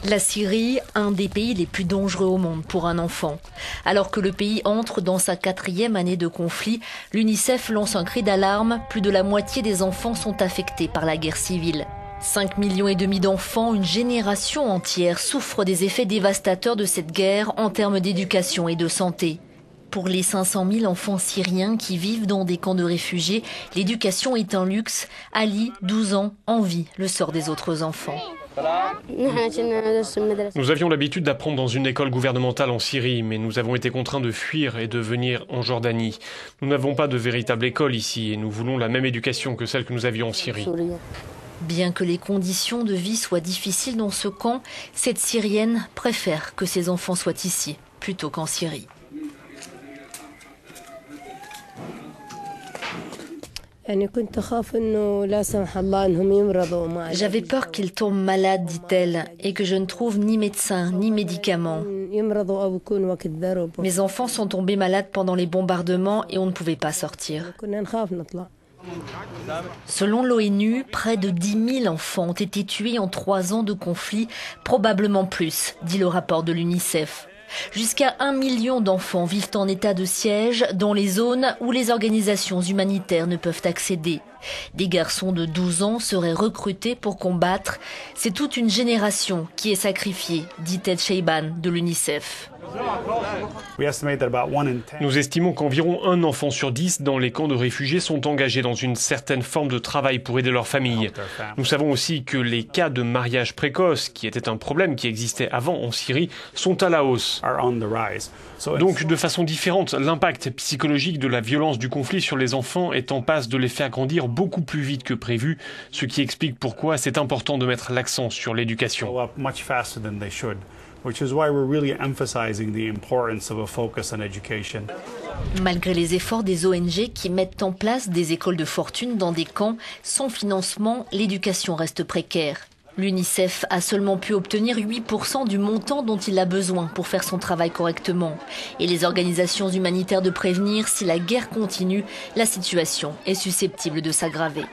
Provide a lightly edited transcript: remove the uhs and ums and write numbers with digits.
La Syrie, un des pays les plus dangereux au monde pour un enfant. Alors que le pays entre dans sa 4e année de conflit, l'UNICEF lance un cri d'alarme. Plus de la moitié des enfants sont affectés par la guerre civile. 5,5 millions d'enfants, une génération entière, souffrent des effets dévastateurs de cette guerre en termes d'éducation et de santé. Pour les 500 000 enfants syriens qui vivent dans des camps de réfugiés, l'éducation est un luxe. Ali, 12 ans, envie le sort des autres enfants. Nous avions l'habitude d'apprendre dans une école gouvernementale en Syrie, mais nous avons été contraints de fuir et de venir en Jordanie. Nous n'avons pas de véritable école ici et nous voulons la même éducation que celle que nous avions en Syrie. Bien que les conditions de vie soient difficiles dans ce camp, cette Syrienne préfère que ses enfants soient ici, plutôt qu'en Syrie. J'avais peur qu'ils tombent malades, dit-elle, et que je ne trouve ni médecin ni médicaments. Mes enfants sont tombés malades pendant les bombardements et on ne pouvait pas sortir. Selon l'ONU, près de 10 000 enfants ont été tués en 3 ans de conflit, probablement plus, dit le rapport de l'UNICEF. Jusqu'à 1 million d'enfants vivent en état de siège dans les zones où les organisations humanitaires ne peuvent accéder. Des garçons de 12 ans seraient recrutés pour combattre. C'est toute une génération qui est sacrifiée, dit Ted Sheiban de l'UNICEF. Nous estimons qu'environ 1 enfant sur 10 dans les camps de réfugiés sont engagés dans une certaine forme de travail pour aider leur famille. Nous savons aussi que les cas de mariage précoce, qui était un problème qui existait avant en Syrie, sont à la hausse. Donc, de façon différente, l'impact psychologique de la violence du conflit sur les enfants est en passe de les faire grandir beaucoup plus vite que prévu, ce qui explique pourquoi c'est important de mettre l'accent sur l'éducation. Malgré les efforts des ONG qui mettent en place des écoles de fortune dans des camps, sans financement, l'éducation reste précaire. L'UNICEF a seulement pu obtenir 8% du montant dont il a besoin pour faire son travail correctement. Et les organisations humanitaires de prévenir, si la guerre continue, la situation est susceptible de s'aggraver.